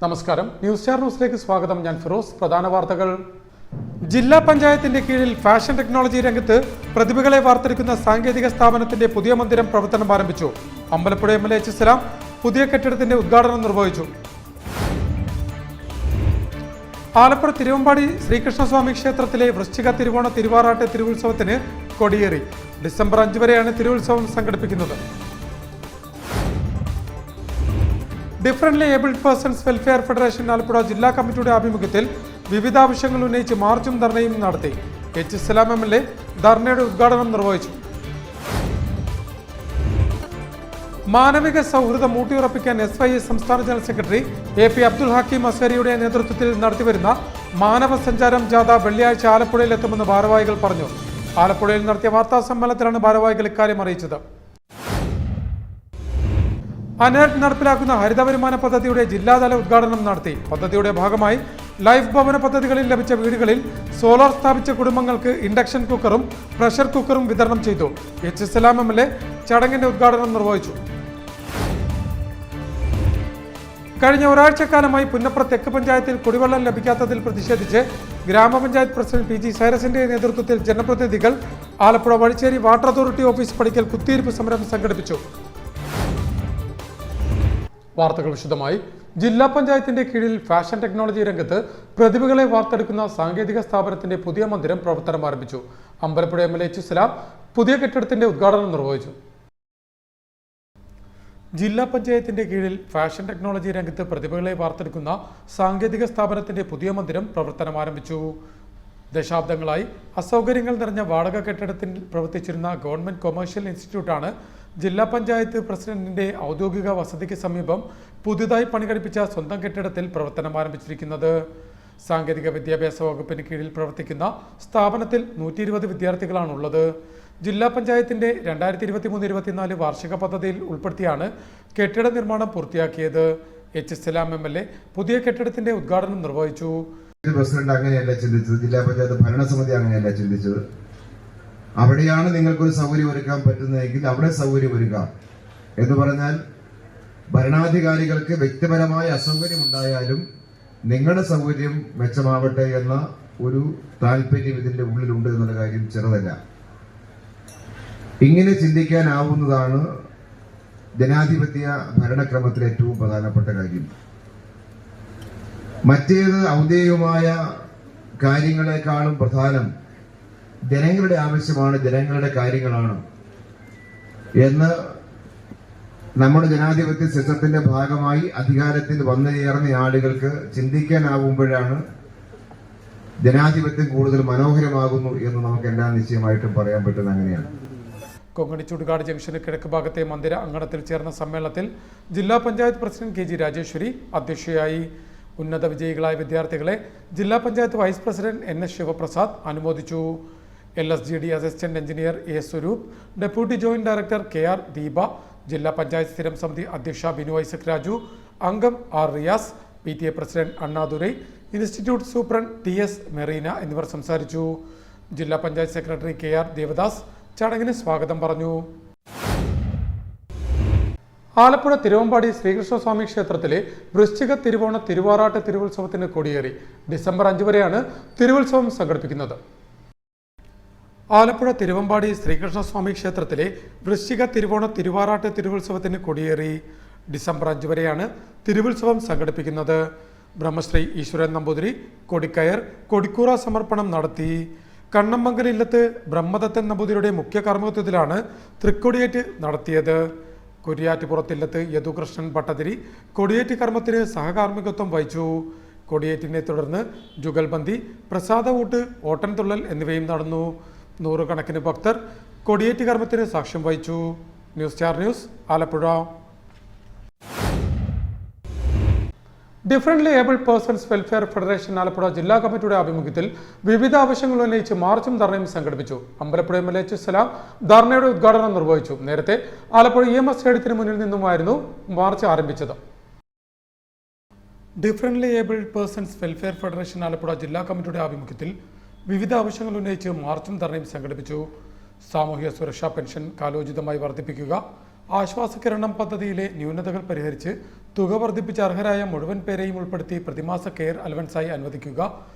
നമസ്കാരം, news star ന്യൂസിലേക്ക് സ്വാഗതം. ഞാൻ ഫിറോസ്. പ്രധാന വാർത്തകൾ. ജില്ലാ പഞ്ചായത്തിന്റെ കീഴിൽ ഫാഷൻ ടെക്നോളജി രംഗത്ത് പ്രതിഭകളെ വാർത്തെടുക്കുന്ന സാങ്കേതിക സ്ഥാപനത്തിന്റെ പുതിയ മന്ദിരം പ്രവർത്തനം ആരംഭിച്ചു. Ambalappuzha MLA H. സലാം പുതിയ കെട്ടിടത്തിന്റെ ഉദ്ഘാടനം നിർവഹിച്ചു. ആലപ്പുഴ തിരുവമ്പാടി ശ്രീകൃഷ്ണസ്വാമി ക്ഷേത്രത്തിലെ വൃശ്ചിക തിരുവോണ തിരുവാറാട്ട് തിരുവുത്സവത്തിന് കൊടിയേറി. ഡിസംബർ 5 വരെയാണ് തിരുവുത്സവം സംഘടിപ്പിക്കുന്നത്. Differently abled persons welfare federation Alappuzha ജില്ലാ കമ്മിറ്റിയുടെ ആഭിമുഖ്യത്തിൽ വിവിധ ആവശ്യങ്ങൾ ഉന്നയിച്ച് മാർച്ചും ധർണയും നടത്തി. H. സലാം MLA ധർണയുടെ ഉദ്ഘാടനം നിർവഹിച്ചു. മാനവിക സൗഹൃദം ഊട്ടിയുറപ്പിക്കാൻ SYS സംസ്ഥാന general secretary AP Abdul Hakeem അസ്വരിയുടെ നേതൃത്വത്തിൽ നടത്തിവരുന്ന മാനവ സഞ്ചാരം ജാഥ വെള്ളിയാഴ്ച ആലപ്പുഴയിൽ എത്തുമെന്ന് ഭാരവാഹികൾ പറഞ്ഞു. ആലപ്പുഴയിൽ നടത്തിയ വാർത്താ സമ്മേളനത്തിലാണ് ഭാരവാഹികൾ ഇക്കാര്യം അറിയിച്ചത്. അനേർട്ട് നടപ്പിലാക്കുന്ന ഹരിത വരുമാന പദ്ധതിയുടെ ജില്ലാതല ഉദ്ഘാടനം നടത്തി. പദ്ധതിയുടെ ഭാഗമായി ലൈഫ് ഭവന പദ്ധതികളിൽ ലഭിച്ച വീടുകളിൽ സോളാർ സ്ഥാപിച്ച കുടുംബങ്ങൾക്ക് ഇൻഡക്ഷൻ കുക്കറും പ്രഷർ കുക്കറും വിതരണം ചെയ്തു. H. സലാം MLA ചടങ്ങിന്റെ ഉദ്ഘാടനം നിർവഹിച്ചു. കഴിഞ്ഞ ഒരാഴ്ചക്കാലമായി പുന്നപ്ര തെക്ക് പഞ്ചായത്തിൽ കുടിവെള്ളം ലഭിക്കാത്തതിൽ പ്രതിഷേധിച്ച് ഗ്രാമപഞ്ചായത്ത് പ്രസിഡന്റ് PG സൈറസിന്റെ നേതൃത്വത്തിൽ ജനപ്രതിനിധികൾ Alappuzha Vazhicheri water authority office പടിക്കൽ കുത്തിയിരിപ്പ് സമരം സംഘടിപ്പിച്ചു. വാർത്തകൾ വിശദമായി. ജില്ലാ പഞ്ചായത്തിന്റെ കീഴിൽ ഫാഷൻ ടെക്നോളജി രംഗത്ത് പ്രതിഭകളെ വാർത്തെടുക്കുന്ന സാങ്കേതിക സ്ഥാപനത്തിന്റെ പുതിയ മന്ദിരം പ്രവർത്തനം ആരംഭിച്ചു. Ambalappuzha MLA H. സലാം പുതിയ കെട്ടിടത്തിന്റെ ഉദ്ഘാടനം നിർവഹിച്ചു. ജില്ലാ പഞ്ചായത്തിന്റെ കീഴിൽ ഫാഷൻ ടെക്നോളജി രംഗത്ത് പ്രതിഭകളെ വാർത്തെടുക്കുന്ന സാങ്കേതിക സ്ഥാപനത്തിന്റെ പുതിയ മന്ദിരം പ്രവർത്തനം ആരംഭിച്ചു. ദശാബ്ദങ്ങളായി അസൗകര്യങ്ങൾ നിറഞ്ഞ വാടക കെട്ടിടത്തിൽ പ്രവർത്തിച്ചിരുന്ന ഗവൺമെന്റ് കൊമേഴ്ഷ്യൽ ഇൻസ്റ്റിറ്റ്യൂട്ടാണ് ജില്ലാ പഞ്ചായത്ത് പ്രസിഡന്റിന്റെ ഔദ്യോഗിക വസതിക്ക് സമീപം പുതുതായി പണികഴിപ്പിച്ച സ്വന്തം കെട്ടിടത്തിൽ പ്രവർത്തനം ആരംഭിച്ചിരിക്കുന്നത്. സാങ്കേതിക വിദ്യാഭ്യാസ വകുപ്പിന് കീഴിൽ പ്രവർത്തിക്കുന്ന സ്ഥാപനത്തിൽ 120 വിദ്യാർത്ഥികളാണുള്ളത്. ജില്ലാ പഞ്ചായത്തിന്റെ 2023-24 വാർഷിക പദ്ധതിയിൽ ഉൾപ്പെടുത്തിയാണ് കെട്ടിട നിർമ്മാണം പൂർത്തിയാക്കിയത്. H. സലാം MLA പുതിയ കെട്ടിടത്തിന്റെ ഉദ്ഘാടനം നിർവഹിച്ചു. പ്രസിഡന്റ് അങ്ങനെയല്ല ചിന്തിച്ചത്, ജില്ലാ പഞ്ചായത്ത് ഭരണസമിതി അങ്ങനെയല്ല ചിന്തിച്ചത്. അവിടെയാണ് നിങ്ങൾക്കൊരു സൗകര്യം ഒരുക്കാൻ പറ്റുന്നതെങ്കിൽ അവിടെ സൗകര്യം ഒരുക്കാം എന്ന് പറഞ്ഞാൽ, ഭരണാധികാരികൾക്ക് വ്യക്തിപരമായ അസൗകര്യം ഉണ്ടായാലും നിങ്ങളുടെ സൗകര്യം മെച്ചമാവട്ടെ എന്ന ഒരു താല്പര്യം ഇതിന്റെ ഉള്ളിലുണ്ട് എന്നുള്ള കാര്യം ചെറുതല്ല. ഇങ്ങനെ ചിന്തിക്കാനാവുന്നതാണ് ജനാധിപത്യ ഭരണക്രമത്തിലെ ഏറ്റവും പ്രധാനപ്പെട്ട കാര്യം. മറ്റേത് ഔദ്യോഗികമായ കാര്യങ്ങളെക്കാളും പ്രധാനം ജനങ്ങളുടെ ആവശ്യമാണ്, ജനങ്ങളുടെ കാര്യങ്ങളാണ് എന്ന് നമ്മുടെ ജനാധിപത്യ സിസ്റ്റത്തിന്റെ ഭാഗമായി അധികാരത്തിൽ വന്നു ചേർന്ന ആളുകൾക്ക് ചിന്തിക്കാനാവുമ്പോഴാണ് ജനാധിപത്യം കൂടുതൽ മനോഹരമാകുന്നു എന്ന് നമുക്ക് എല്ലാം നിശ്ചയമായിട്ടും പറയാൻ പറ്റുന്നത് അങ്ങനെയാണ്. കൊങ്ങണി ചുടുകാട് ജംഗ്ഷന് കിഴക്ക് ഭാഗത്തെ മന്ദിര അങ്കണത്തിൽ ചേർന്ന സമ്മേളനത്തിൽ ജില്ലാ പഞ്ചായത്ത് പ്രസിഡന്റ് KG രാജേശ്വരി അധ്യക്ഷയായി. ഉന്നത വിജയികളായ വിദ്യാർത്ഥികളെ ജില്ലാ panchayat vice president NS Sivaprasad അനുമോദിച്ചു. LSGD assistant engineer A. Swaroop, deputy joint director KR Deepa, ജില്ലാ പഞ്ചായത്ത് സ്ഥിരം സമിതി അധ്യക്ഷ ബിനു ഐസക് രാജു, അംഗം R. Riyas, PTA president Annadurai, institute superintendent TS Merina എന്നിവർ സംസാരിച്ചു. ജില്ലാ പഞ്ചായത്ത് സെക്രട്ടറി KR ദേവദാസ് ചടങ്ങിന് സ്വാഗതം പറഞ്ഞു. ആലപ്പുഴ തിരുവമ്പാടി ശ്രീകൃഷ്ണസ്വാമി ക്ഷേത്രത്തിലെ വൃശ്ചിക തിരുവോണ തിരുവാറാട്ട് തിരുവുത്സവത്തിന് കൊടിയേറി. ഡിസംബർ 5 വരെയാണ് തിരുവുത്സവം സംഘടിപ്പിക്കുന്നത്. ആലപ്പുഴ തിരുവമ്പാടി ശ്രീകൃഷ്ണസ്വാമി ക്ഷേത്രത്തിലെ വൃശ്ചിക തിരുവോണ തിരുവാറാട്ട് തിരുവുത്സവത്തിന് കൊടിയേറി. ഡിസംബർ 5 വരെയാണ് തിരുവുത്സവം സംഘടിപ്പിക്കുന്നത്. ബ്രഹ്മശ്രീ ഈശ്വരൻ നമ്പൂതിരി കൊടിക്കയർ കൊടിക്കൂറ സമർപ്പണം നടത്തി. കണ്ണമ്മങ്കൽ ഇല്ലത്ത് ബ്രഹ്മദത്തൻ നമ്പൂതിരിയുടെ മുഖ്യ കർമ്മത്വത്തിലാണ് തൃക്കൊടിയേറ്റ് നടത്തിയത്. കുര്യാറ്റുപുറത്തില്ലത്ത് യദുകൃഷ്ണൻ ഭട്ടതിരി കൊടിയേറ്റ് കർമ്മത്തിന് സഹകാർമ്മികത്വം വഹിച്ചു. കൊടിയേറ്റിനെ തുടർന്ന് ജുഗൽബന്ദി, പ്രസാദവൂട്ട്, ഓട്ടൻതുള്ളൽ എന്നിവയും നടന്നു. നൂറുകണക്കിന് ഭക്തർ കൊടിയേറ്റ് കർമ്മത്തിന് സാക്ഷ്യം വഹിച്ചു. News star news Alappuzha. Differently abled persons welfare federation Alappuzha ജില്ലാ കമ്മിറ്റിയുടെ ആഭിമുഖ്യത്തിൽ വിവിധ ആവശ്യങ്ങൾ ഉന്നയിച്ച് മാർച്ചും ധർണയും സംഘടിപ്പിച്ചു. Ambalappuzha MLA H. സലാം ധർണയുടെ ഉദ്ഘാടനം നിർവഹിച്ചു. നേരത്തെ ആലപ്പുഴ EMS സ്റ്റേഡിയത്തിന് മുന്നിൽ നിന്നുമായിരുന്നു മാർച്ച് ആരംഭിച്ചത്. Differently abled persons welfare federation Alappuzha ജില്ലാ കമ്മിറ്റിയുടെ ആഭിമുഖ്യത്തിൽ വിവിധ ആവശ്യങ്ങൾ ഉന്നയിച്ച് മാർച്ചും ധർണയും സംഘടിപ്പിച്ചു. സാമൂഹ്യ സുരക്ഷാ പെൻഷൻ കാലോചിതമായി വർദ്ധിപ്പിക്കുക, ആശ്വാസകിരണം പദ്ധതിയിലെ ന്യൂനതകൾ പരിഹരിച്ച് തുക വർദ്ധിപ്പിച്ച് അർഹരായ മുഴുവൻ പേരെയും ഉൾപ്പെടുത്തി പ്രതിമാസ കെയർ അലവൻസായി അനുവദിക്കുക,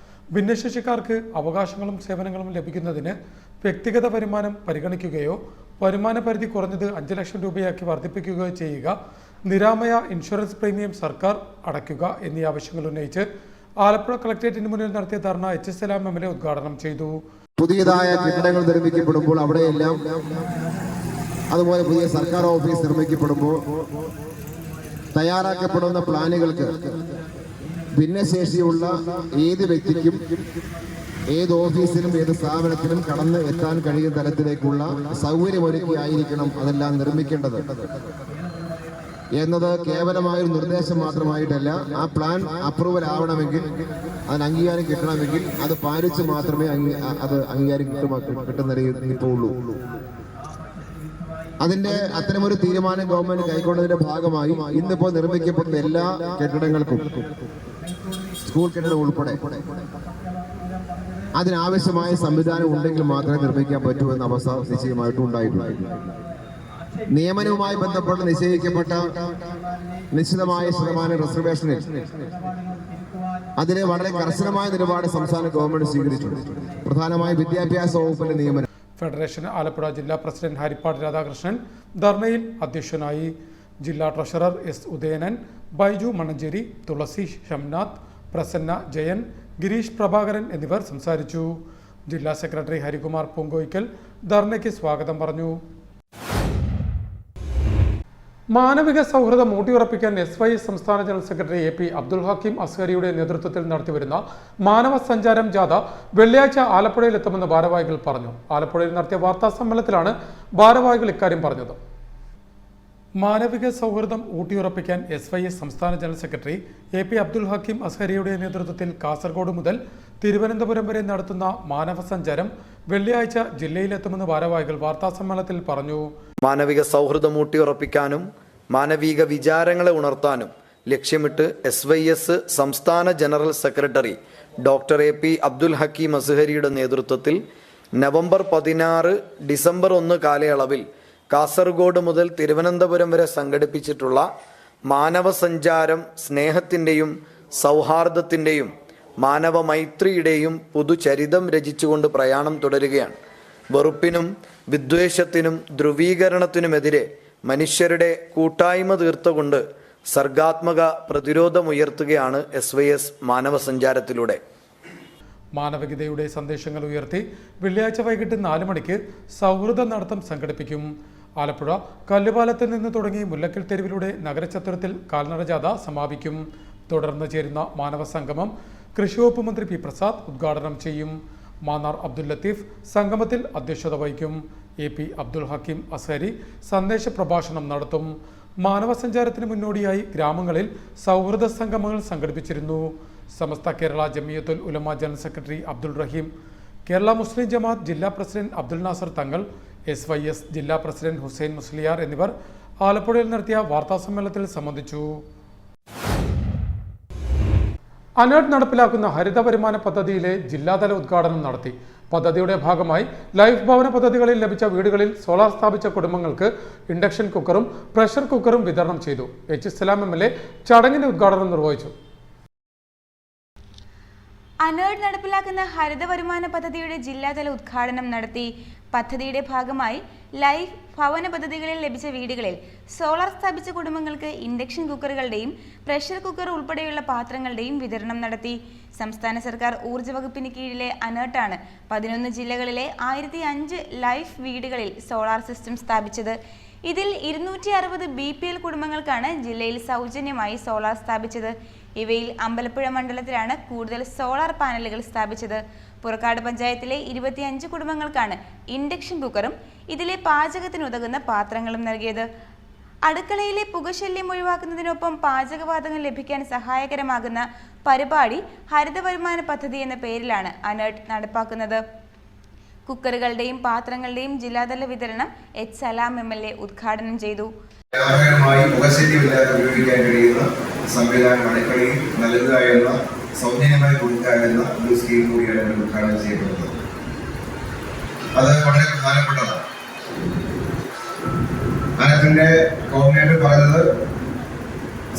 ഭിന്നശേഷിക്കാർക്ക് അവകാശങ്ങളും സേവനങ്ങളും ലഭിക്കുന്നതിന് വ്യക്തിഗത വരുമാനം പരിഗണിക്കുകയോ വരുമാന പരിധി കുറഞ്ഞത് 5 ലക്ഷം രൂപയാക്കി വർദ്ധിപ്പിക്കുകയോ ചെയ്യുക, നിരാമയ ഇൻഷുറൻസ് പ്രീമിയം സർക്കാർ അടയ്ക്കുക എന്നീ ആവശ്യങ്ങൾ ഉന്നയിച്ച് ആലപ്പുഴ കളക്ടറേറ്റിന് മുന്നിൽ നടത്തിയ ധർണ എച്ച് സലാം എം.എൽ.എ ഉദ്ഘാടനം ചെയ്തു. പുതിയതായ കെട്ടിടങ്ങൾ നിർമ്മിക്കപ്പെടുമ്പോൾ അവിടെയെല്ലാം, അതുപോലെ പുതിയ സർക്കാർ ഓഫീസ് നിർമ്മിക്കപ്പെടുമ്പോൾ തയ്യാറാക്കപ്പെടുന്ന പ്ലാനുകൾക്ക് ഭിന്നശേഷിയുള്ള ഏത് വ്യക്തിക്കും ഏത് ഓഫീസിലും ഏത് സ്ഥാപനത്തിലും കടന്ന് എത്താൻ കഴിയുന്ന തലത്തിലേക്കുള്ള സൗകര്യമൊരുക്കിയായിരിക്കണം അതെല്ലാം നിർമ്മിക്കേണ്ടത് എന്നത് കേവലമായൊരു നിർദ്ദേശം മാത്രമായിട്ടല്ല. ആ പ്ലാൻ അപ്രൂവൽ ആവണമെങ്കിൽ, അതിന് അംഗീകാരം കിട്ടണമെങ്കിൽ അത് പാലിച്ച് മാത്രമേ അത് അംഗീകാരം കിട്ടുന്ന ഇപ്പോൾ ഉള്ളൂ. അതിന്റെ അത്തരമൊരു തീരുമാനം ഗവൺമെന്റ് കൈക്കൊണ്ടതിന്റെ ഭാഗമായി ഇന്നിപ്പോൾ നിർമ്മിക്കപ്പെടുന്ന എല്ലാ കെട്ടിടങ്ങൾക്കും, സ്കൂൾ കെട്ടിടം ഉൾപ്പെടെ, അതിനാവശ്യമായ സംവിധാനം ഉണ്ടെങ്കിൽ മാത്രമേ നിർമ്മിക്കാൻ പറ്റൂ എന്ന അവസ്ഥ നിശ്ചയമായിട്ടും ഉണ്ടായിട്ടുണ്ട്. നിയമനവുമായി ബന്ധപ്പെട്ട് നിശ്ചയിക്കപ്പെട്ട നിശ്ചിതമായ ശതമാനം റിസർവേഷനിൽ അതിന് വളരെ കർശനമായ നിലപാട് സംസ്ഥാന ഗവൺമെന്റ് സ്വീകരിച്ചിട്ടുണ്ട്. പ്രധാനമായും വിദ്യാഭ്യാസ വകുപ്പിന്റെ നിയമനം. ഫെഡറേഷൻ ആലപ്പുഴ ജില്ലാ പ്രസിഡന്റ് ഹരിപ്പാട് രാധാകൃഷ്ണൻ ധർണയിൽ അധ്യക്ഷനായി. ജില്ലാ ട്രഷറർ എസ് ഉദയനൻ, ബൈജു മണഞ്ചേരി, തുളസി ഷംനാഥ്, പ്രസന്ന ജയൻ, ഗിരീഷ് പ്രഭാകരൻ എന്നിവർ സംസാരിച്ചു. ജില്ലാ സെക്രട്ടറി ഹരികുമാർ പൂങ്കോയ്ക്കൽ ധർണയ്ക്ക് സ്വാഗതം പറഞ്ഞു. മാനവിക സൗഹൃദം ഊട്ടിയുറപ്പിക്കാൻ SYS സംസ്ഥാന general secretary AP Abdul Hakeem അസ്ഹരിയുടെ നേതൃത്വത്തിൽ നടത്തിവരുന്ന മാനവ സഞ്ചാരം ജാഥ വെള്ളിയാഴ്ച ആലപ്പുഴയിലെത്തുമെന്ന് ഭാരവാഹികൾ പറഞ്ഞു. ആലപ്പുഴയിൽ നടത്തിയ വാർത്താ സമ്മേളനത്തിലാണ് ഭാരവാഹികൾ ഇക്കാര്യം പറഞ്ഞത്. മാനവിക സൗഹൃദം ഊട്ടിയുറപ്പിക്കാൻ SYS സംസ്ഥാന general secretary AP Abdul Hakeem അസ്ഹരിയുടെ നേതൃത്വത്തിൽ കാസർഗോഡ് മുതൽ തിരുവനന്തപുരം വരെ നടത്തുന്ന മാനവ സഞ്ചാരം വെള്ളിയാഴ്ച ജില്ലയിലെത്തുമെന്ന് ഭാരവാഹികൾ വാർത്താ സമ്മേളനത്തിൽ പറഞ്ഞു. മാനവിക സൗഹൃദം ഊട്ടിയുറപ്പിക്കാനും മാനവിക വിചാരങ്ങളെ ഉണർത്താനും ലക്ഷ്യമിട്ട് SYS സംസ്ഥാന general secretary doctor AP Abdul Hakeem അസ്ഹരിയുടെ നേതൃത്വത്തിൽ നവംബർ 16, ഡിസംബർ 1 കാലയളവിൽ കാസർഗോഡ് മുതൽ തിരുവനന്തപുരം വരെ സംഘടിപ്പിച്ചിട്ടുള്ള മാനവ സഞ്ചാരം സ്നേഹത്തിൻ്റെയും സൗഹാർദ്ദത്തിൻ്റെയും മാനവ മൈത്രിയുടെയും പുതുചരിതം രചിച്ചുകൊണ്ട് പ്രയാണം തുടരുകയാണ്. വെറുപ്പിനും വിദ്വേഷത്തിനും ധ്രുവീകരണത്തിനുമെതിരെ മനുഷ്യരുടെ കൂട്ടായ്മ തീർത്തുകൊണ്ട് സർഗാത്മക പ്രതിരോധമുയർത്തുകയാണ് SYS മാനവ സഞ്ചാരത്തിലൂടെ. മാനവികതയുടെ സന്ദേശങ്ങൾ ഉയർത്തി വെള്ളിയാഴ്ച വൈകിട്ട് 4 മണിക്ക് സൗഹൃദ നടത്തം സംഘടിപ്പിക്കും. ആലപ്പുഴ കല്ലുപാലത്തിൽ നിന്ന് തുടങ്ങി മുല്ലക്കൽ തെരുവിലൂടെ നഗരചത്വരത്തിൽ കാൽനട ജാഥ സമാപിക്കും. തുടർന്ന് ചേരുന്ന മാനവ സംഗമം കൃഷിവകുപ്പ് മന്ത്രി P. പ്രസാദ് ഉദ്ഘാടനം ചെയ്യും. മാന്നാർ അബ്ദുൽ ലത്തീഫ് സംഗമത്തിൽ അധ്യക്ഷത വഹിക്കും. AP അബ്ദുൽ ഹക്കീം അസ്ഹരി സന്ദേശ പ്രഭാഷണം നടത്തും. മാനവ സഞ്ചാരത്തിന് മുന്നോടിയായി ഗ്രാമങ്ങളിൽ സൗഹൃദ സംഗമങ്ങൾ സംഘടിപ്പിച്ചിരുന്നു. സമസ്ത കേരള ജമിയത്തുൽ ഉലമ ജനറൽ സെക്രട്ടറി അബ്ദുൾ റഹീം, കേരള മുസ്ലിം ജമാഅത്ത് ജില്ലാ പ്രസിഡന്റ് അബ്ദുൽ നാസർ തങ്ങൾ, SYS ജില്ലാ പ്രസിഡന്റ് ഹുസൈൻ മുസ്ലിയാർ എന്നിവർ ആലപ്പുഴയിൽ നടത്തിയ വാർത്താസമ്മേളനത്തിൽ സംബന്ധിച്ചു. അനേർട്ട് നടപ്പിലാക്കുന്ന ഹരിത വരുമാന പദ്ധതിയിലെ ജില്ലാതല ഉദ്ഘാടനം നടത്തി. പദ്ധതിയുടെ ഭാഗമായി ലൈഫ് ഭവന പദ്ധതികളിൽ ലഭിച്ച വീടുകളിൽ സോളാർ സ്ഥാപിച്ച കുടുംബങ്ങൾക്ക് ഇൻഡക്ഷൻ കുക്കറും പ്രഷർ കുക്കറും വിതരണം ചെയ്തു. H. സലാം MLA ചടങ്ങിന്റെ ഉദ്ഘാടനം നിർവഹിച്ചു. അനേർട്ട് നടപ്പിലാക്കുന്ന ഹരിത വരുമാന പദ്ധതിയുടെ ജില്ലാതല ഉദ്ഘാടനം നടത്തി. പദ്ധതിയുടെ ഭാഗമായി ലൈഫ് ഭവന പദ്ധതികളിൽ ലഭിച്ച വീടുകളിൽ സോളാർ സ്ഥാപിച്ച കുടുംബങ്ങൾക്ക് ഇൻഡക്ഷൻ കുക്കറുകളുടെയും പ്രഷർ കുക്കർ ഉൾപ്പെടെയുള്ള പാത്രങ്ങളുടെയും വിതരണം നടത്തി. സംസ്ഥാന സർക്കാർ ഊർജ്ജ വകുപ്പിന് കീഴിലെ അനേർട്ടാണ് 11 ജില്ലകളിലെ 1005 ലൈഫ് വീടുകളിൽ സോളാർ സിസ്റ്റം സ്ഥാപിച്ചത്. ഇതിൽ 260 BPL കുടുംബങ്ങൾക്കാണ് ജില്ലയിൽ സൗജന്യമായി സോളാർ സ്ഥാപിച്ചത്. ഇവയിൽ അമ്പലപ്പുഴ മണ്ഡലത്തിലാണ് കൂടുതൽ സോളാർ പാനലുകൾ സ്ഥാപിച്ചത്. പുറക്കാട് പഞ്ചായത്തിലെ 25 കുടുംബങ്ങൾക്കാണ് ഇൻഡക്ഷൻ കുക്കറും ഇതിലെ പാചകത്തിനുതകുന്ന പാത്രങ്ങളും നൽകിയത്. അടുക്കളയിലെ പുകശല്യം ഒഴിവാക്കുന്നതിനൊപ്പം പാചകവാതകം ലഭിക്കാൻ സഹായകരമാകുന്ന പരിപാടി ഹരിത വരുമാന പദ്ധതി എന്ന പേരിലാണ് അനേർട്ട് നടപ്പാക്കുന്നത്. കുക്കറുകളുടെയും പാത്രങ്ങളുടെയും ജില്ലാതല വിതരണം H. സലാം MLA ഉദ്ഘാടനം ചെയ്തു. ഉപയോഗിക്കാൻ കഴിയുന്ന സംവിധാനം അടുക്കളയിൽ നൽകുക എന്ന സൗജന്യമായി കൊടുക്കുക എന്ന ഒരു സ്കീം കൂടിയാണ് ഉദ്ഘാടനം ചെയ്യപ്പെടുന്നത്. അത് വളരെ പ്രധാനപ്പെട്ടതാണ്. അതിന്റെ കോർഡിനേറ്റർ പറഞ്ഞത്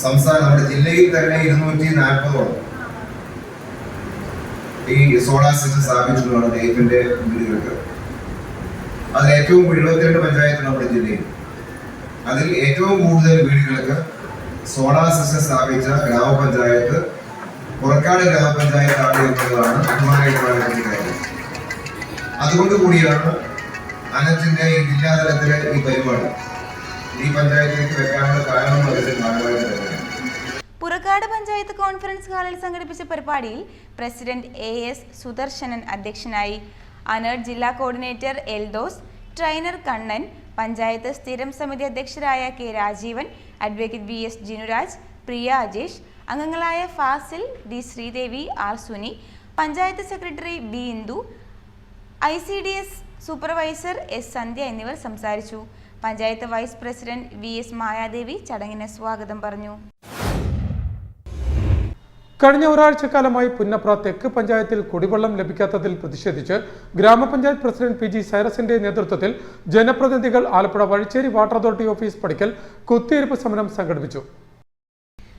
നമ്മുടെ ജില്ലയിൽ തന്നെ 240ഓളം ഈ സോളാർ സിസ്റ്റം സ്ഥാപിച്ചിട്ടുള്ള ലൈഫിന്റെ വീടുകൾക്ക്. അതിൽ ഏറ്റവും 72 പഞ്ചായത്ത് നമ്മുടെ ജില്ലയിൽ. അതിൽ ഏറ്റവും കൂടുതൽ വീടുകൾക്ക് സോളാർ സിസ്റ്റം സ്ഥാപിച്ച ഗ്രാമപഞ്ചായത്ത് പുറക്കാട് ഗ്രാമപഞ്ചായത്താണ് എന്നുള്ളതാണ് അഭിമാനകരമായ കാര്യം. അതുകൊണ്ട് കൂടിയാണ് അനന്തിന്റെ ഈ ജില്ലാതലത്തിലെ ഈ പരിപാടി ഈ പഞ്ചായത്തിലേക്ക് വെക്കാനുള്ള കാരണം അതിന്റെ ഭാഗമായിട്ട് തന്നെയാണ്. പുറക്കാട് പഞ്ചായത്ത് കോൺഫറൻസ് ഹാളിൽ സംഘടിപ്പിച്ച പരിപാടിയിൽ പ്രസിഡന്റ് AS സുദർശനൻ അധ്യക്ഷനായി. അനേർഡ് ജില്ലാ കോർഡിനേറ്റർ എൽദോസ്, ട്രെയിനർ കണ്ണൻ, പഞ്ചായത്ത് സ്ഥിരം സമിതി അധ്യക്ഷരായ K Rajeevan, advocate VS Jinuraj, Priya Ajesh, അംഗങ്ങളായ Fazil, D Sreedevi, R Suni, panchayat secretary B Indu, ICDS supervisor S Sandhya എന്നിവർ സംസാരിച്ചു. Panchayat vice president VS Mayadevi ചടങ്ങിന് സ്വാഗതം പറഞ്ഞു. കഴിഞ്ഞ ഒരാഴ്ചക്കാലമായി പുന്നപ്ര തെക്ക് പഞ്ചായത്തിൽ കുടിവെള്ളം ലഭിക്കാത്തതിൽ പ്രതിഷേധിച്ച് ഗ്രാമപഞ്ചായത്ത് പ്രസിഡന്റ് PG സൈറസിന്റെ നേതൃത്വത്തിൽ ജനപ്രതിനിധികൾ Alappuzha Vazhicheri water authority office പടിക്കൽ കുത്തിയിരിപ്പ് സമരം സംഘടിപ്പിച്ചു.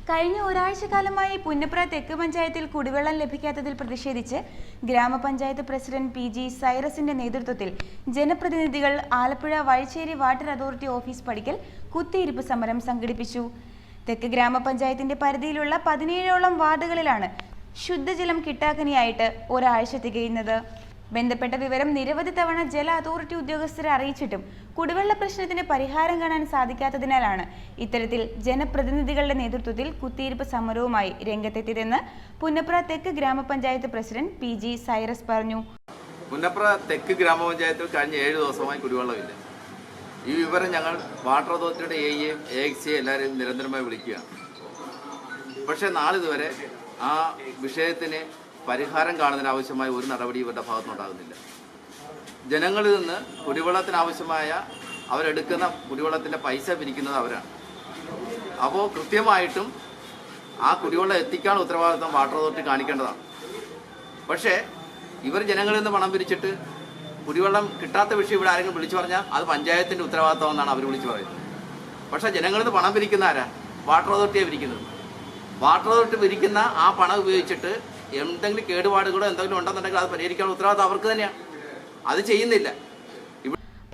കഴിഞ്ഞ ഒരാഴ്ചക്കാലമായി പുന്നപ്ര തെക്ക് പഞ്ചായത്തിൽ കുടിവെള്ളം ലഭിക്കാത്തതിൽ പ്രതിഷേധിച്ച് ഗ്രാമപഞ്ചായത്ത് പ്രസിഡന്റ് PG സൈറസിന്റെ നേതൃത്വത്തിൽ ജനപ്രതിനിധികൾ Alappuzha Vazhicheri water authority office പടിക്കൽ കുത്തിയിരിപ്പ് സമരം സംഘടിപ്പിച്ചു. തെക്ക് ഗ്രാമപഞ്ചായത്തിന്റെ പരിധിയിലുള്ള 17ഓളം വാർഡുകളിലാണ് ശുദ്ധജലം കിട്ടാക്കനിയായിട്ട് ഒരാഴ്ച തികയുന്നത്. ബന്ധപ്പെട്ട വിവരം നിരവധി തവണ ജല അതോറിറ്റി ഉദ്യോഗസ്ഥരെ അറിയിച്ചിട്ടും കുടിവെള്ള പ്രശ്നത്തിന് പരിഹാരം കാണാൻ സാധിക്കാത്തതിനാലാണ് ഇത്തരത്തിൽ ജനപ്രതിനിധികളുടെ നേതൃത്വത്തിൽ കുത്തിയിരിപ്പ് സമരവുമായി രംഗത്തെത്തിയതെന്ന് പുന്നപ്ര തെക്ക് ഗ്രാമപഞ്ചായത്ത് പ്രസിഡന്റ് PG സൈറസ് പറഞ്ഞു. പുന്നപ്ര തെക്ക് ഗ്രാമപഞ്ചായത്തിൽ കഴിഞ്ഞ 7 ദിവസമായി കുടിവെള്ളമില്ല. ഈ വിവരം ഞങ്ങൾ വാട്ടർ അതോറിറ്റിയുടെ AEയും AXCയെ എല്ലാവരെയും നിരന്തരമായി വിളിക്കുകയാണ്. പക്ഷേ നാളിതുവരെ ആ വിഷയത്തിന് പരിഹാരം കാണുന്നതിനാവശ്യമായ ഒരു നടപടി ഇവരുടെ ഭാഗത്തുനിന്നുണ്ടാകുന്നില്ല. ജനങ്ങളിൽ നിന്ന് കുടിവെള്ളത്തിനാവശ്യമായ അവരെടുക്കുന്ന കുടിവെള്ളത്തിൻ്റെ പൈസ പിരിക്കുന്നത് അവരാണ്. അപ്പോൾ കൃത്യമായിട്ടും ആ കുടിവെള്ളം എത്തിക്കാനുള്ള ഉത്തരവാദിത്വം വാട്ടർ അതോറിറ്റി കാണിക്കേണ്ടതാണ്. പക്ഷേ ഇവർ ജനങ്ങളിൽ നിന്ന് പണം പിരിച്ചിട്ട് കുടിവെള്ളം കിട്ടാത്ത വിഷയം ഇവിടെ ആരെങ്കിലും വിളിച്ചു പറഞ്ഞാൽ അത് പഞ്ചായത്തിൻ്റെ ഉത്തരവാദിത്വം എന്നാണ് അവർ വിളിച്ചു പറയുന്നത്. പക്ഷേ ജനങ്ങളിൽ നിന്ന് പണം പിരിക്കുന്ന ആരാ? വാട്ടർ അതോറിറ്റിയാണ് പിരിക്കുന്നത്. വാട്ടർ അതോറിറ്റി പിരിക്കുന്ന ആ പണം ഉപയോഗിച്ചിട്ട് എന്തെങ്കിലും കേടുപാടുകളോ എന്തെങ്കിലും ഉണ്ടെന്നുണ്ടെങ്കിൽ അത് പരിഹരിക്കാനുള്ള ഉത്തരവാദിത്വം അവർക്ക് തന്നെയാണ്. അത് ചെയ്യുന്നില്ല.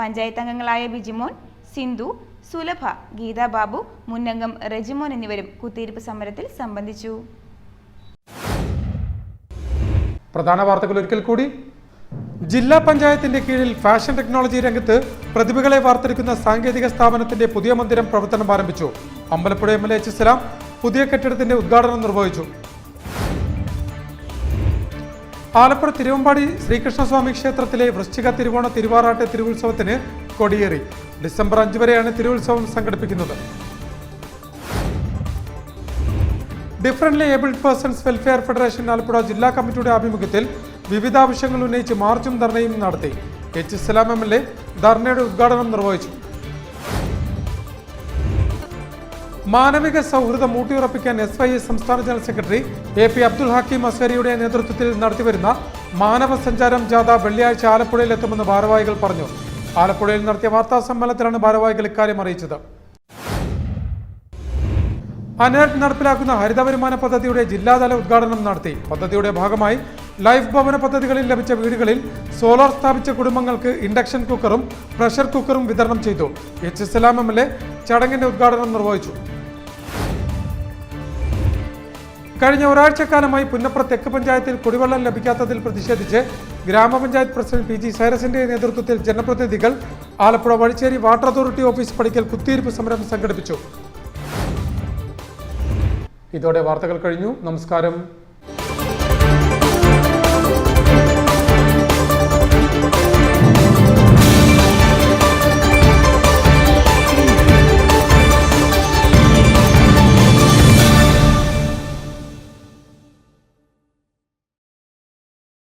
പഞ്ചായത്ത് അംഗങ്ങളായ ബിജിമോൻ, സിന്ധു, സുലഭ, ഗീതാ ബാബു, മുന്നംഗം റെജിമോൻ എന്നിവരും കുത്തിയിരിപ്പ് സമരത്തിൽ സംബന്ധിച്ചു. പ്രധാന വാർത്തകൾ ഒരിക്കൽ കൂടി. ജില്ലാ പഞ്ചായത്തിന്റെ കീഴിൽ ഫാഷൻ ടെക്നോളജി രംഗത്ത് പ്രതിഭകളെ വാർത്തെടുക്കുന്ന സാങ്കേതിക സ്ഥാപനത്തിന്റെ പുതിയ മന്ദിരം പ്രവർത്തനം ആരംഭിച്ചു. അമ്പലപ്പുഴ MLA H സലാം പുതിയ കെട്ടിടത്തിന്റെ ഉദ്ഘാടനം നിർവഹിച്ചു. ആലപ്പുഴ തിരുവമ്പാടി ശ്രീകൃഷ്ണസ്വാമി ക്ഷേത്രത്തിലെ വൃശ്ചിക തിരുവോണ തിരുവാറാട്ട് തിരുവുത്സവത്തിന് കൊടിയേറി. ഡിസംബർ 5 വരെയാണ് തിരുവുത്സവം സംഘടിപ്പിക്കുന്നത്. Differently abled persons welfare federation Alappuzha ജില്ലാ കമ്മിറ്റിയുടെ ആഭിമുഖ്യത്തിൽ വിവിധ ആവശ്യങ്ങൾ ഉന്നയിച്ച് മാർച്ചും ധർണയും നടത്തി. H സലാം MLA ധർണയുടെ ഉദ്ഘാടനം നിർവഹിച്ചു. മാനവിക സൗഹൃദം ഊട്ടിയുറപ്പിക്കാൻ SYS സംസ്ഥാന general secretary AP Abdul Hakeem അസ്ഹരിയുടെ നേതൃത്വത്തിൽ നടത്തിവരുന്ന മാനവ സഞ്ചാരം ജാഥ വെള്ളിയാഴ്ച ആലപ്പുഴയിലെത്തുമെന്ന് ഭാരവാഹികൾ പറഞ്ഞു. ആലപ്പുഴയിൽ നടത്തിയ വാർത്താ സമ്മേളനത്തിലാണ് ഭാരവാഹികൾ ഇക്കാര്യം അറിയിച്ചത്. അനേർട്ട് നടപ്പിലാക്കുന്ന ഹരിത വരുമാന പദ്ധതിയുടെ ജില്ലാതല ഉദ്ഘാടനം നടത്തി. പദ്ധതിയുടെ ഭാഗമായി ലൈഫ് ഭവന പദ്ധതികളിൽ ലഭിച്ച വീടുകളിൽ സോളാർ സ്ഥാപിച്ച കുടുംബങ്ങൾക്ക് ഇൻഡക്ഷൻ കുക്കറും പ്രഷർ കുക്കറും വിതരണം ചെയ്തു. H സലാം MLA ചടങ്ങിന്റെ ഉദ്ഘാടനം നിർവഹിച്ചു. കഴിഞ്ഞ ഒരാഴ്ചക്കാലമായി പുന്നപ്ര തെക്ക് പഞ്ചായത്തിൽ കുടിവെള്ളം ലഭിക്കാത്തതിൽ പ്രതിഷേധിച്ച് ഗ്രാമപഞ്ചായത്ത് പ്രസിഡന്റ് PG സൈറസിന്റെ നേതൃത്വത്തിൽ ജനപ്രതിനിധികൾ Alappuzha Vazhicheri water authority office പടിക്കൽ കുത്തിയിരിപ്പ് സമരം സംഘടിപ്പിച്ചു. ഇതോടെ വാർത്തകൾ കഴിഞ്ഞു. നമസ്കാരം.